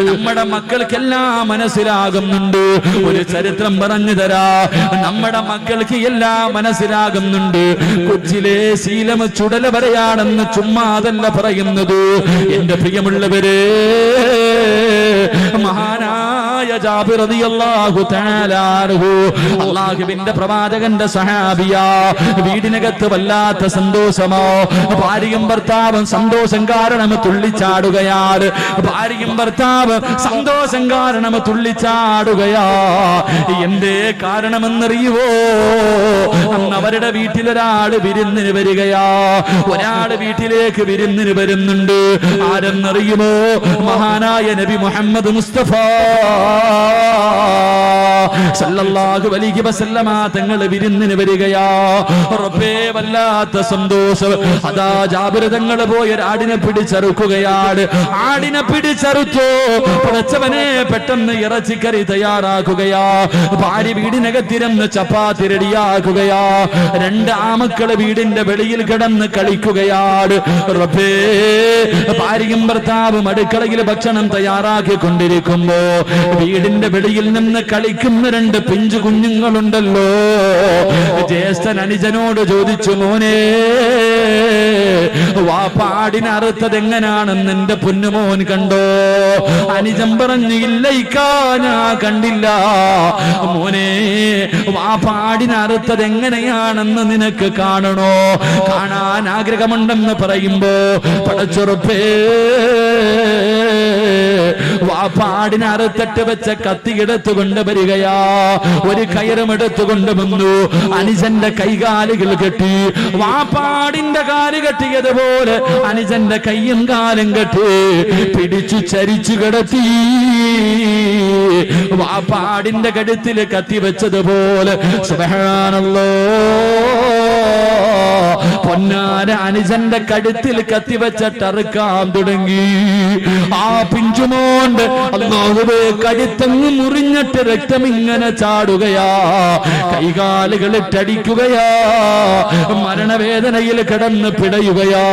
നമ്മുടെ മക്കൾക്കെല്ലാം മനസ്സിലാകുന്നുണ്ട്. ഒരു ചരിത്രം പറഞ്ഞു തരാ. നമ്മുടെ മക്കൾക്ക് എല്ലാം മനസ്സിലാകുന്നുണ്ട്. കൊച്ചിലെ ശീലം ചുടല വരെയാണെന്ന് ചുമ്മാ അതല്ല പറയുന്നത്. എന്റെ പ്രിയമുള്ളവരെ, മഹാനായ ജാബിർ റളിയല്ലാഹു തആല അൻഹു അല്ലാഹുവിന്റെ പ്രവാചകന്റെ സഹാബിയാ. വീടിനകത്ത് വല്ലാത്ത സന്തോഷമോ. ഭാര്യയും ഭർത്താവും സന്തോഷം കാരണം തുള്ളിച്ചാടുകയാണ്. ഭാര്യയും ഭർത്താവ് സന്തോഷം കാരണം തുള്ളിച്ചാടുകയാ. എന്തേ കാരണമെന്നറിയുവോ? അന്ന് അവരുടെ വീട്ടിലൊരാള് വിരുന്നിന് വരികയാ. ഒരാള് വീട്ടിലേക്ക് വിരുന്നിന് വരുന്നുണ്ട്. ആരെന്നറിയുമോ? മഹാനായ നബി മുഹമ്മദ് മുസ്തഫ സല്ലല്ലാഹു അലൈഹി വസല്ലമ തങ്ങൾ വിരുന്നിന് വരികയാ. റബ്ബേ, വല്ലാത്ത സന്തോഷം. അതാ ജാബിർ തങ്ങൾ പോയ ആടിനെ പിടിച്ചറുക്കുകയാണ്. ആടിനെ പിടിച്ചറുത്തു. പടച്ചവനെ, പെട്ടെന്ന് ഇറച്ചിക്കറി തയ്യാറാക്കുകയാ. ഭാര്യ വീടിനകത്തിരുന്ന് ചപ്പാത്തി റെഡിയാക്കുകയാ. 2 ആമക്കള് വീടിന്റെ വെളിയിൽ കിടന്ന് കളിക്കുകയാണ്. റബ്ബേ, ഭാര്യയും ഭർത്താവും അടുക്കളയിൽ ഭക്ഷണം തയ്യാറാക്കിക്കൊണ്ടിരിക്കുമ്പോ വീടിന്റെ വെളിയിൽ നിന്ന് കളിക്കുന്ന 2 പിഞ്ചു കുഞ്ഞുങ്ങളുണ്ടല്ലോ. ജ്യേഷ്ഠൻ അനുജനോട് ചോദിച്ചു, മോനെ, വാപ്പാടിനെ അറുത്തത് എങ്ങനെയാണെന്ന് എന്റെ പൊന്നുമോൻ കണ്ടോ? അനുജൻ പറഞ്ഞു, ഇല്ല ഇക്കാ, ഞാൻ കണ്ടില്ല. മോനെ, വാപ്പാടിനെ അറുത്തത് എങ്ങനെയാണെന്ന് നിനക്ക് കാണണോ? കാണാൻ ആഗ്രഹമുണ്ടെന്ന് പറയുമ്പോ പടച്ചുറപ്പേ, വാപ്പാടിനെ അറുത്തിട്ട് വെച്ച കത്തി എടുത്തുകൊണ്ട് വരികയാ. ഒരു കയറും എടുത്തുകൊണ്ട് വന്നു. അനുജന്റെ കൈകാലുകൾ കെട്ടി. വാപ്പാടിന്റെ കാല് കെട്ടിയതുപോലെ അനുജന്റെ കയ്യും കാലും കെട്ടി പിടിച്ചു ചരിച്ചു കിടത്തി. വാപ്പാടിന്റെ കഴുത്തിൽ കത്തി വെച്ചതുപോലെ. സുബ്ഹാനല്ലാഹ്, പൊന്നാര അനുജന്റെ കഴുത്തിൽ കത്തിവെച്ചിട്ടറുക്കാൻ തുടങ്ങി. ആ പിഞ്ചുമോണ്ട് അല്ലാഹുവേ കഴുത്തങ്ങ് മുറിഞ്ഞിട്ട് രക്തം ഇങ്ങനെ ചാടുകയാ. കൈകാലുകളിട്ടടിക്കുകയാ. മരണവേദനയിൽ കിടന്ന് പിടയുകയാ.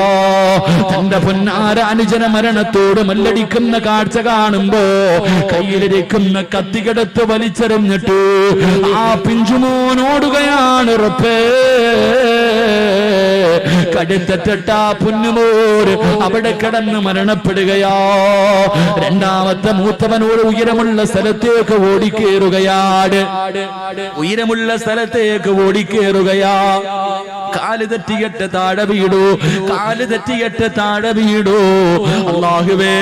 തന്റെ പൊന്നാര അനുജന മരണത്തോട് മല്ലടിക്കുന്ന കാഴ്ച കാണുമ്പോ കയ്യിലിരിക്കുന്ന കത്തികെടുത്ത് വലിച്ചെറിഞ്ഞിട്ട് ആ പിഞ്ചുമോനോടുകയാണ്. റബ്ബേ, കടുത്തട്ട പൊന്നുമോര് അവിടെ കിടന്ന് മരണപ്പെടുകയാ. 2ാമത്തെ മൂത്തവനോട് ഉയരമുള്ള സ്ഥലത്തേക്ക് ഓടിക്കേറുകയാണ്. ഉയരമുള്ള സ്ഥലത്തേക്ക് ഓടിക്കേറുകയാ. കാല് തെറ്റിയിട്ട് താഴെ വീടൂ. കാല് തെറ്റിയിട്ട് താഴെ വീടൂ. അല്ലാഹുവേ,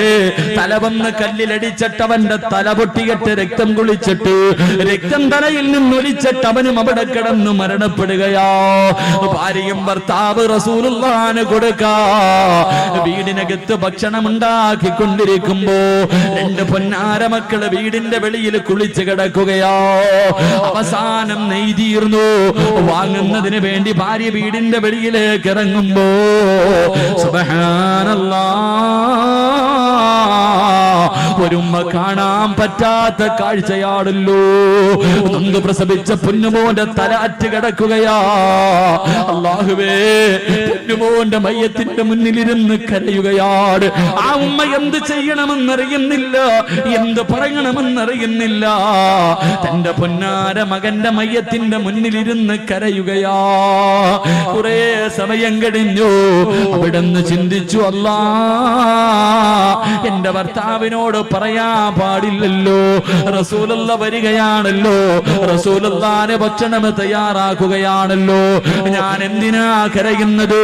തല വന്ന് കല്ലിലടിച്ചിട്ട് അവന്റെ തല പൊട്ടിയിട്ട് രക്തം കുളിച്ചിട്ട് രക്തം തലയിൽ നിന്നൊലിച്ചിട്ട് അവനും അവിടെ കിടന്ന് മരണപ്പെടുകയാ. ഭാര്യയും ഭർത്താവ് റസൂലുള്ളാഹിന് കൊടുക്കാ വീടിനകത്ത് ഭക്ഷണം ഉണ്ടാക്കിക്കൊണ്ടിരിക്കുമ്പോ 2 പൊന്നാര മക്കള് വീടിന്റെ വെളിയിൽ കുളിച്ച് കിടക്കുകയാ. അവസാനം നെയ്തീർന്നു. വാങ്ങുന്നതിന് വേണ്ടി ഭാര്യ വീടിന്റെ വെളിയിലേക്ക് ഇറങ്ങുമ്പോ സുബ്ഹാനല്ലാഹ്, ഒരുമ്മ കാണാൻ പറ്റാത്ത കാഴ്ചയാണല്ലോ. നൊന്ത് പ്രസവിച്ച പൊന്നുമോന്റെ തല അറ്റ് കിടക്കുകയാ. അല്ലാഹുവേ, പൊന്നുമോന്റെ മയ്യത്തിന്റെ മുന്നിലിരുന്ന് കരയുകയാണ്. ആ ഉമ്മ എന്ത് ചെയ്യണമെന്നറിയുന്നില്ല, എന്ത് പറയണമെന്നറിയുന്നില്ല. തന്റെ പൊന്നാര മകന്റെ മയ്യത്തിന്റെ മുന്നിലിരുന്ന് കരയുകയാ. കുറെ സമയം കഴിഞ്ഞു. അവിടുന്ന് ചിന്തിച്ചു, അല്ലാ, എന്റെ ഭർത്താവിനോട് പറയാൻ പാടില്ലല്ലോ. റസൂലുള്ള വരികയാണല്ലോ. റസൂലുള്ളാഹിന്റെ ഭക്ഷണം തയ്യാറാക്കുകയാണല്ലോ. ഞാൻ എന്തിനാ കരയുന്നത്?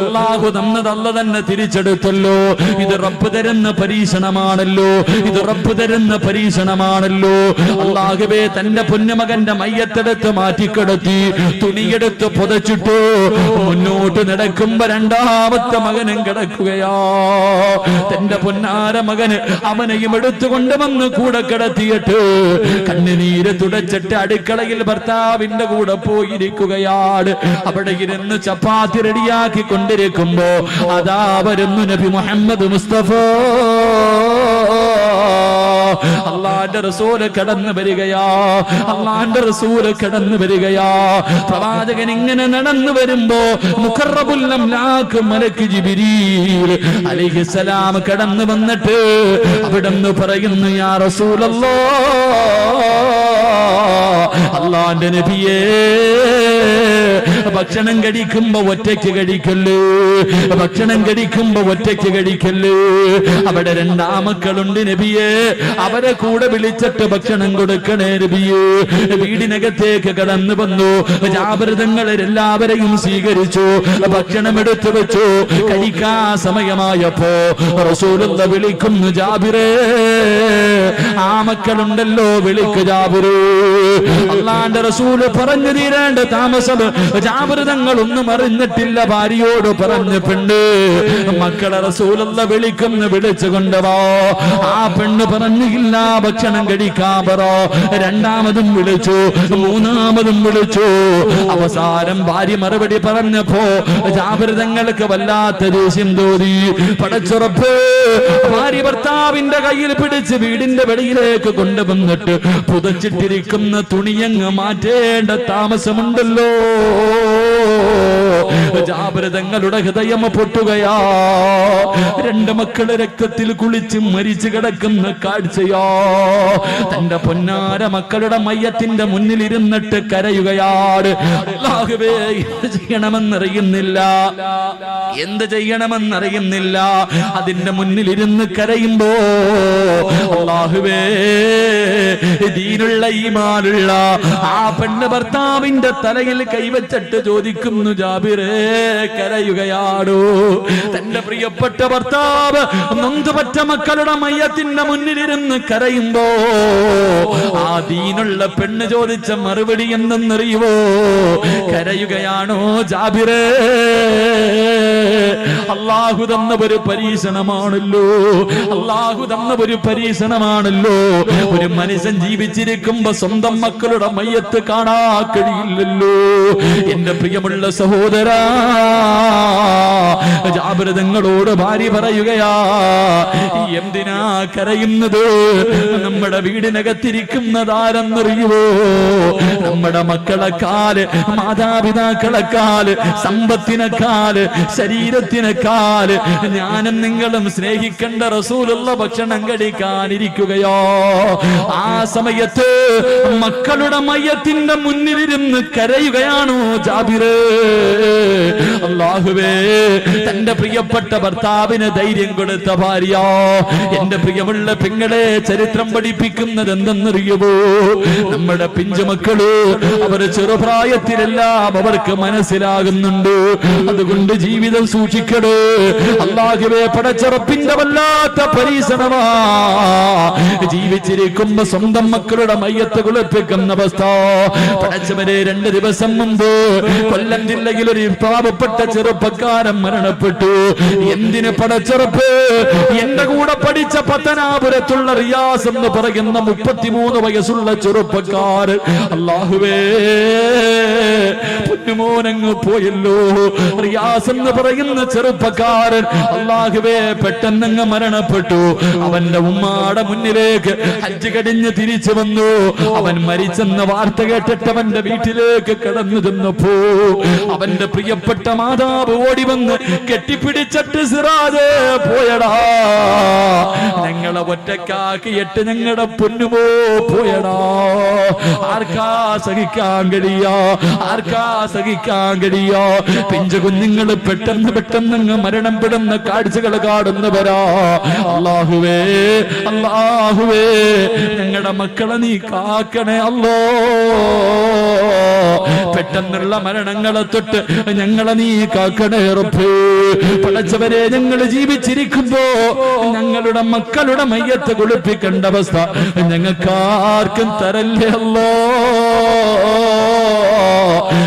അല്ലാഹു തന്നത് അല്ലാഹു തന്നെ തിരിച്ചെടുത്തല്ലോ. ഇത് റബ്ബ് തരുന്ന പരീക്ഷണമാണല്ലോ. ഇത് റബ്ബ് തരുന്ന പരീക്ഷണമാണല്ലോ. അല്ലാഹുവേ, തന്റെ പൊന്നുമകന്റെ മയ്യത്തെടുത്ത് മാറ്റിക്കിടത്തി തുണിയെടുത്ത് പുതച്ചിട്ടു. മുന്നോട്ട് നടക്കുമ്പോ 2ാമത്തെ മകനും കിടക്കുകയാ. തന്റെ പൊന്നാര മകന് അവനെയും എടുത്തുകൊണ്ടുവന്ന് കൂടെ കിടത്തിയിട്ട് കണ്ണുനീര് തുടച്ചിട്ട് അടുക്കളയിൽ ഭർത്താവിന്റെ കൂടെ പോയിരിക്കുകയാണ്. അവിടെ ഇരുന്ന് ചപ്പാത്തി റെഡിയാക്കി കൊണ്ടിരിക്കുമ്പോ അതാ വരുന്നു നബി മുഹമ്മദ് മുസ്തഫ അള്ളാന്റെ റസൂല് കടന്നു വരികയാ, അള്ളാന്റെ റസൂല് കടന്നു വരികയാ. പ്രവാചകൻ ഇങ്ങനെ നടന്നു വരുമ്പോ മുഖറബുൽ അംലാക്ക് മലക്ക് ജിബ്രീൽ അലൈഹിസ്സലാം കടന്നു വന്നിട്ട് അവിടുന്ന് പറയുന്നു, യാ റസൂലല്ലാഹ്, അള്ളാന്റെ നബിയേ, ഭക്ഷണം കഴിക്കുമ്പോ ഒറ്റയ്ക്ക് കഴിക്കല്ലേ, ഭക്ഷണം കഴിക്കുമ്പോ ഒറ്റയ്ക്ക് കഴിക്കല്ലേ. അവിടെ രണ്ടാമക്കളുണ്ട് നബിയേ, അവരെ കൂടെ വിളിച്ചിട്ട് ഭക്ഷണം കൊടുക്കണേ നബിയേ. വീടിനകത്തേക്ക് കടന്നു വന്നു. ജാബിർ എല്ലാവരെയും സ്വീകരിച്ചു, ഭക്ഷണം എടുത്തു വെച്ചു. കഴിക്കാ സമയമായപ്പോ റസൂലുള്ള വിളിക്കുന്നു, ജാബിറേ, ആ മക്കളുണ്ടല്ലോ, വിളിക്ക് ജാബിറേ. അള്ളാന്റെ റസൂല് പറഞ്ഞു തീരേണ്ട താമസം ജാബിർ ഒന്നും അറിഞ്ഞിട്ടില്ല. ഭാര്യയോട് പറഞ്ഞു, പെണ്ണ്, മക്കളെ റസൂലുള്ള വിളിക്കുന്നു, വിളിച്ചു കൊണ്ടുവാ. ആ പെണ്ണ് പറഞ്ഞില്ല, ഭക്ഷണം കഴിക്കാൻ പറ. രണ്ടാമതും വിളിച്ചു, മൂന്നാമതും വിളിച്ചു. അവസാനം ഭാര്യ മറുപടി പറഞ്ഞപ്പോ ജാബിർ വല്ലാത്ത ദേഷ്യം തോന്നി. പടച്ചുറപ്പ്, ഭാര്യ ഭർത്താവിന്റെ കയ്യിൽ പിടിച്ച് വീടിന്റെ വെളിയിലേക്ക് കൊണ്ടുവന്നിട്ട് പുതച്ചിട്ടിരിക്കുന്ന തുണിയങ്ങ് മാറ്റേണ്ട താമസമുണ്ടല്ലോ. ജാബിർ തങ്ങളുടെ ഹൃദയം പൊട്ടുകയാ. രണ്ട് മക്കള് രക്തത്തിൽ കുളിച്ച് മരിച്ചു കിടക്കുന്ന കാഴ്ചയാ. തന്റെ പൊന്നാര മക്കളുടെ മയ്യത്തിന്റെ മുന്നിൽ ഇരുന്നിട്ട് കരയുകയാണ്. അല്ലാഹുവേ, എന്ത് ചെയ്യണമെന്നറിയുന്നില്ല, എന്ത് ചെയ്യണമെന്നറിയുന്നില്ല. അതിന്റെ മുന്നിൽ ഇരുന്ന് കരയുമ്പോ അല്ലാഹുവേ, ദീനുള്ള ഈമാനുള്ള ആ പെണ്ണ് ഭർത്താവിന്റെ തലയിൽ കൈവച്ചിട്ട് ചോദിക്കുന്നു, ജാബിറേ, കരയുകയാടോ. തന്റെ പ്രിയപ്പെട്ട ഭർത്താവ് നൊന്തുപറ്റ മക്കളുടെ മയ്യത്തിന്റെ മുന്നിലിരുന്ന് കരയുമ്പോ ആ ദീനുള്ള പെണ്ണ് ചോദിച്ച മറുപടി എന്തെന്നറിയുവോ? കരയുകയാണോ ജാബിറേ? അല്ലാഹു തന്ന ഒരു പരീക്ഷണമാണല്ലോ, അല്ലാഹു തന്ന ഒരു പരീക്ഷണമാണല്ലോ. ഒരു മനുഷ്യൻ ജീവിച്ചിരിക്കുമ്പോ സ്വന്തം മക്കളുടെ മയ്യത്ത് കാണാ കഴിയില്ലല്ലോ. എന്റെ പ്രിയമുള്ള സഹോദരാ, ജാബിർ തങ്ങളോട് ഭാര്യ പറയുകയാ, എന്തിനാ കരയുന്നത്? നമ്മുടെ വീടിനകത്തിരിക്കുന്നതാരെന്നറിയുവോ? നമ്മുടെ മക്കളെക്കാല്, മാതാപിതാക്കളെക്കാല്, സമ്പത്തിനെക്കാല്, ശരീരത്തിനെക്കാല് ഞാനും നിങ്ങളും സ്നേഹിക്കേണ്ട റസൂലുള്ള ഭക്ഷണം കഴിക്കാനിരിക്കുകയോ? ആ സമയത്ത് മക്കളുടെ മയ്യത്തിന്റെ മുന്നിലിരുന്ന് കരയുകയാണോ ജാബിറേ? അല്ലാഹുവേ, തന്റെ പ്രിയപ്പെട്ട ഭർത്താവിന് ധൈര്യം കൊടുത്ത ഭാര്യ. എന്റെ പ്രിയമുള്ള പെങ്ങളെ, ചരിത്രം പഠിപ്പിക്കുന്നത് എന്തെന്നറിയുമോ? നമ്മുടെ പിഞ്ചുമക്കള് അവര് ചെറുപ്രായത്തിലെല്ലാം അവർക്ക് മനസ്സിലാകുന്നുണ്ട്. അതുകൊണ്ട് ജീവിതം സൂക്ഷിക്കണേ. അല്ലാഹുവേ, പടച്ചറപ്പിന്റെ വല്ലാത്ത പരീക്ഷണമാ. ജീവിച്ചിരിക്കുമ്പോ സ്വന്തം മക്കളുടെ മയ്യത്ത് കുളിപ്പിക്കുന്ന അവസ്ഥ. പടച്ചവരെ, 2 ദിവസം മുമ്പ് കൊല്ലം ജില്ലയിൽ ഒരു പാവപ്പെട്ട ചെറുപ്പക്കാരൻ മരണപ്പെട്ടു. എന്തിന് പടച്ചറപ്പ്? എന്റെ കൂടെ പഠിച്ച പത്തനാപുരത്തുള്ള റിയാസ് എന്ന് പറയുന്ന 33 വയസ്സുള്ള ചെറുപ്പക്കാരൻ, അല്ലാഹുവേ, പൊന്നുമോനങ്ങ് പോയല്ലോ. റിയാസ് എന്ന് പറയുന്ന ചെറുപ്പക്കാരൻ, അല്ലാഹുവേ, പെട്ടെന്നങ്ങ് മരണപ്പെട്ടു. അവന്റെ ഉമ്മാടെ മുന്നിലേക്ക് ഹജ്ജ് കഴിഞ്ഞ് തിരിച്ചു വന്നു. അവൻ മരിച്ചെന്ന വാർത്ത കേട്ടിട്ട് അവന്റെ വീട്ടിലേക്ക് കടന്നു ചെന്നപ്പോ അവന്റെ പ്രിയപ്പെട്ട മാതാവ് ഓടി വന്ന് കെട്ടിപ്പിടിച്ചിട്ട്, സിറാജേ, പോയടാ, ഞങ്ങളെ ഒറ്റക്കാക്കിയിട്ട് ഞങ്ങളുടെ പൊന്നുമോ പോയടാ. ആർക്കാ സഹിക്കാൻ കഴിയാ? ആർക്കാ സഹിക്കാൻ കഴിയാ? പിഞ്ചു കുഞ്ഞുങ്ങൾ പെട്ടെന്ന് പെട്ടെന്ന് മരണപ്പെടുന്ന കാഴ്ചകൾ കാണുന്നവരാ. അല്ലാഹുവേ, അല്ലാഹുവേ, ഞങ്ങളുടെ മക്കളെ നീ കാക്കണേ അല്ലോ. പെട്ടെന്നുള്ള മരണങ്ങളെ തൊട്ട് ഞങ്ങളെ നീ കാക്കണേ റബ്ബേ. പടച്ചവരെ, ഞങ്ങൾ ജീവിച്ചിരിക്കുമ്പോ ഞങ്ങളുടെ മക്കളുടെ മയ്യത്ത് കുളിപ്പിക്കേണ്ട അവസ്ഥ ഞങ്ങൾക്കാർക്കും തരല്ലേ അല്ലോ.